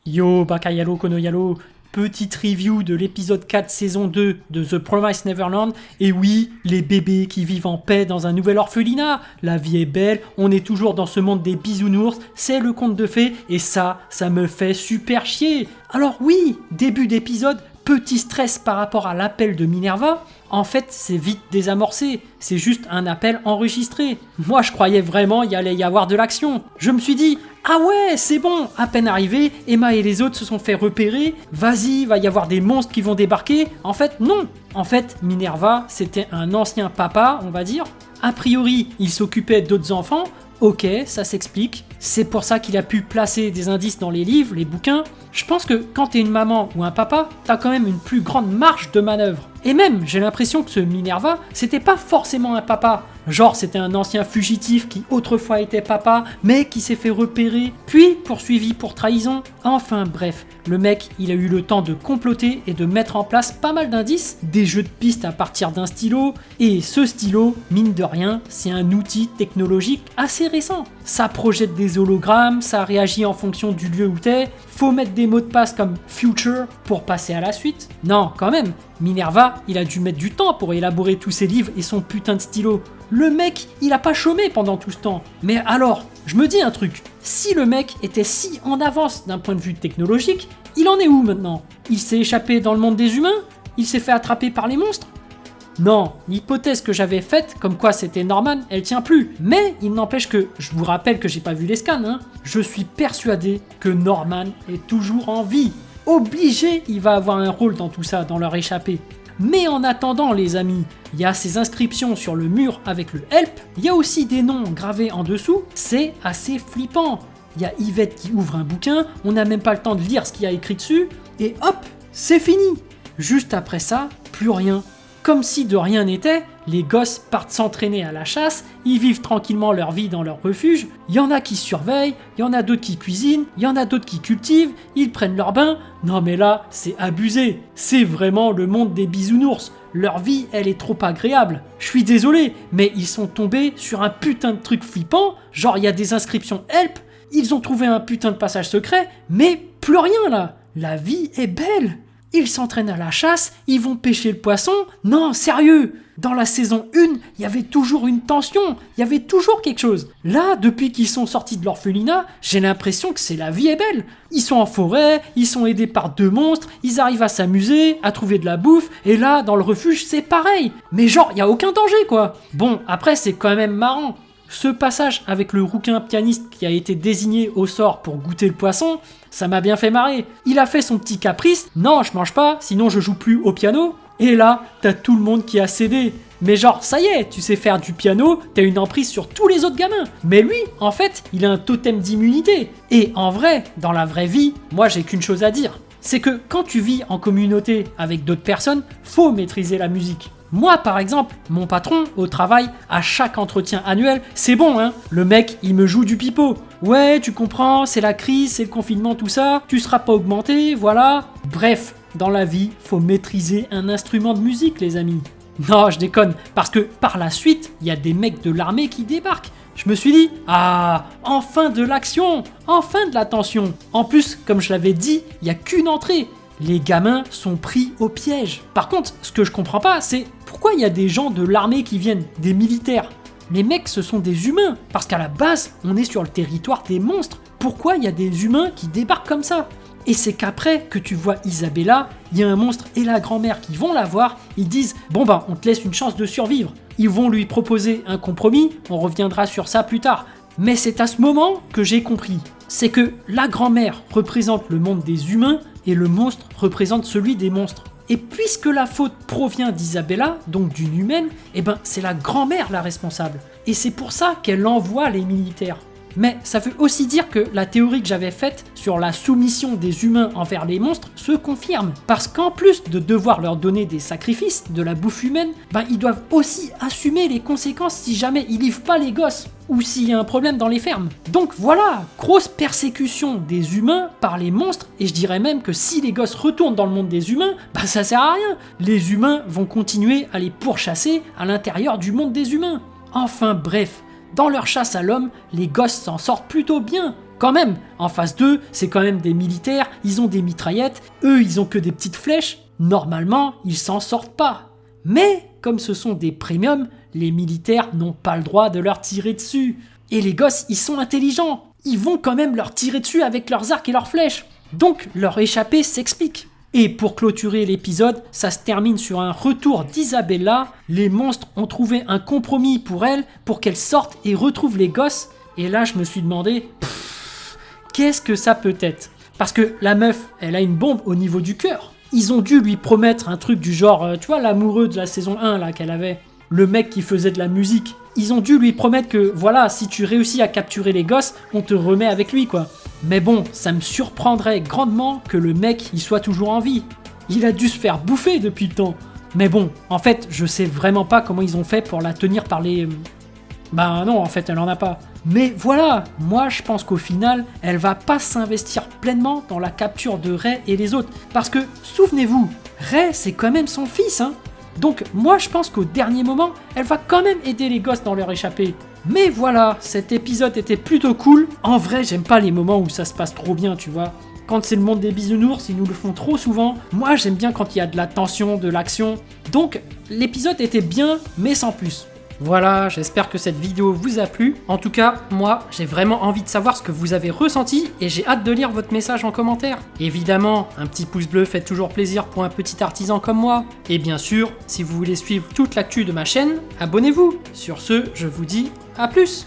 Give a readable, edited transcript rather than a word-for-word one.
Yo, Bakayalo Konoyalo, petite review de l'épisode 4 saison 2 de The Promised Neverland. Et oui, les bébés qui vivent en paix dans un nouvel orphelinat. La vie est belle, on est toujours dans ce monde des bisounours, c'est le conte de fées et ça me fait super chier. Alors oui, début d'épisode, petit stress par rapport à l'appel de Minerva. En fait, c'est vite désamorcé, c'est juste un appel enregistré. Moi, je croyais vraiment il allait y avoir de l'action. Je me suis dit, ah ouais, c'est bon, à peine arrivé, Emma et les autres se sont fait repérer, vas-y, va y avoir des monstres qui vont débarquer. En fait, non. En fait, Minerva, c'était un ancien papa, on va dire. A priori, il s'occupait d'autres enfants. Ok, ça s'explique. C'est pour ça qu'il a pu placer des indices dans les livres, les bouquins. Je pense que quand t'es une maman ou un papa, t'as quand même une plus grande marge de manœuvre. Et même, j'ai l'impression que ce Minerva, c'était pas forcément un papa. Genre, c'était un ancien fugitif qui autrefois était papa, mais qui s'est fait repérer, puis poursuivi pour trahison. Enfin bref, le mec, il a eu le temps de comploter et de mettre en place pas mal d'indices, des jeux de pistes à partir d'un stylo, et ce stylo, mine de rien, c'est un outil technologique assez récent. Ça projette des hologrammes, ça réagit en fonction du lieu où t'es, faut mettre des mots de passe comme future pour passer à la suite. Non, quand même, Minerva, il a dû mettre du temps pour élaborer tous ses livres et son putain de stylo. Le mec, il a pas chômé pendant tout ce temps. Mais alors, je me dis un truc, si le mec était si en avance d'un point de vue technologique, il en est où maintenant? Il s'est échappé dans le monde des humains? Il s'est fait attraper par les monstres? Non, l'hypothèse que j'avais faite, comme quoi c'était Norman, elle tient plus. Mais il n'empêche que, je vous rappelle que j'ai pas vu les scans, je suis persuadé que Norman est toujours en vie. Obligé, il va avoir un rôle dans tout ça, dans leur échappée. Mais en attendant les amis, il y a ces inscriptions sur le mur avec le help, il y a aussi des noms gravés en dessous, c'est assez flippant. Il y a Yvette qui ouvre un bouquin, on n'a même pas le temps de lire ce qu'il y a écrit dessus, et hop, c'est fini. Juste après ça, plus rien. Comme si de rien n'était, les gosses partent s'entraîner à la chasse, ils vivent tranquillement leur vie dans leur refuge, il y en a qui surveillent, il y en a d'autres qui cuisinent, il y en a d'autres qui cultivent, ils prennent leur bain. Non mais là, c'est abusé, c'est vraiment le monde des bisounours, leur vie elle est trop agréable. Je suis désolé, mais ils sont tombés sur un putain de truc flippant, genre il y a des inscriptions help, ils ont trouvé un putain de passage secret, mais plus rien là, la vie est belle. Ils s'entraînent à la chasse, ils vont pêcher le poisson. Non, sérieux, dans la saison 1, il y avait toujours une tension, il y avait toujours quelque chose. Là, depuis qu'ils sont sortis de l'orphelinat, j'ai l'impression que c'est la vie est belle. Ils sont en forêt, ils sont aidés par 2 monstres, ils arrivent à s'amuser, à trouver de la bouffe, et là, dans le refuge, c'est pareil. Mais genre, il n'y a aucun danger, quoi. Bon, après, c'est quand même marrant. Ce passage avec le rouquin pianiste qui a été désigné au sort pour goûter le poisson, ça m'a bien fait marrer. Il a fait son petit caprice, non je mange pas, sinon je joue plus au piano. Et là, t'as tout le monde qui a cédé. Mais genre, ça y est, tu sais faire du piano, t'as une emprise sur tous les autres gamins. Mais lui, en fait, il a un totem d'immunité. Et en vrai, dans la vraie vie, moi j'ai qu'une chose à dire. C'est que quand tu vis en communauté avec d'autres personnes, faut maîtriser la musique. Moi, par exemple, mon patron, au travail, à chaque entretien annuel, c'est bon, le mec, il me joue du pipeau. Ouais, tu comprends, c'est la crise, c'est le confinement, tout ça, tu seras pas augmenté, voilà. Bref, dans la vie, faut maîtriser un instrument de musique, les amis. Non, je déconne, parce que par la suite, il y a des mecs de l'armée qui débarquent. Je me suis dit, ah, enfin de l'action, enfin de la tension. En plus, comme je l'avais dit, il n'y a qu'une entrée. Les gamins sont pris au piège. Par contre, ce que je comprends pas, c'est pourquoi il y a des gens de l'armée qui viennent, des militaires. Les mecs, ce sont des humains, parce qu'à la base, on est sur le territoire des monstres. Pourquoi il y a des humains qui débarquent comme ça? Et c'est qu'après que tu vois Isabella, il y a un monstre et la grand-mère qui vont la voir, ils disent « Bon on te laisse une chance de survivre ». Ils vont lui proposer un compromis, on reviendra sur ça plus tard. Mais c'est à ce moment que j'ai compris. C'est que la grand-mère représente le monde des humains et le monstre représente celui des monstres. Et puisque la faute provient d'Isabella, donc d'une humaine, c'est la grand-mère la responsable. Et c'est pour ça qu'elle envoie les militaires. Mais ça veut aussi dire que la théorie que j'avais faite sur la soumission des humains envers les monstres se confirme. Parce qu'en plus de devoir leur donner des sacrifices, de la bouffe humaine, ils doivent aussi assumer les conséquences si jamais ils livrent pas les gosses. Ou s'il y a un problème dans les fermes. Donc voilà, grosse persécution des humains par les monstres, et je dirais même que si les gosses retournent dans le monde des humains, ça sert à rien. Les humains vont continuer à les pourchasser à l'intérieur du monde des humains. Enfin bref, dans leur chasse à l'homme, les gosses s'en sortent plutôt bien. Quand même, en phase 2, c'est quand même des militaires, ils ont des mitraillettes, eux ils ont que des petites flèches, normalement ils s'en sortent pas. Mais comme ce sont des premiums, les militaires n'ont pas le droit de leur tirer dessus. Et les gosses, ils sont intelligents, ils vont quand même leur tirer dessus avec leurs arcs et leurs flèches. Donc leur échappée s'explique. Et pour clôturer l'épisode, ça se termine sur un retour d'Isabella. Les monstres ont trouvé un compromis pour elle, pour qu'elle sorte et retrouve les gosses. Et là, je me suis demandé, qu'est-ce que ça peut être? Parce que la meuf, elle a une bombe au niveau du cœur. Ils ont dû lui promettre un truc du genre, tu vois, l'amoureux de la saison 1 là qu'elle avait, le mec qui faisait de la musique. Ils ont dû lui promettre que, voilà, si tu réussis à capturer les gosses, on te remet avec lui, quoi. Mais bon, ça me surprendrait grandement que le mec, il soit toujours en vie. Il a dû se faire bouffer depuis le temps. Mais bon, en fait, je sais vraiment pas comment ils ont fait pour la tenir par les... Bah non, en fait, elle en a pas. Mais voilà, moi je pense qu'au final, elle va pas s'investir pleinement dans la capture de Ray et les autres. Parce que, souvenez-vous, Ray, c'est quand même son fils, hein. Donc moi je pense qu'au dernier moment, elle va quand même aider les gosses dans leur échappée. Mais voilà, cet épisode était plutôt cool. En vrai, j'aime pas les moments où ça se passe trop bien, tu vois. Quand c'est le monde des bisounours, ils nous le font trop souvent. Moi j'aime bien quand il y a de la tension, de l'action. Donc l'épisode était bien, mais sans plus. Voilà, j'espère que cette vidéo vous a plu. En tout cas, moi, j'ai vraiment envie de savoir ce que vous avez ressenti et j'ai hâte de lire votre message en commentaire. Évidemment, un petit pouce bleu fait toujours plaisir pour un petit artisan comme moi. Et bien sûr, si vous voulez suivre toute l'actu de ma chaîne, abonnez-vous. Sur ce, je vous dis à plus.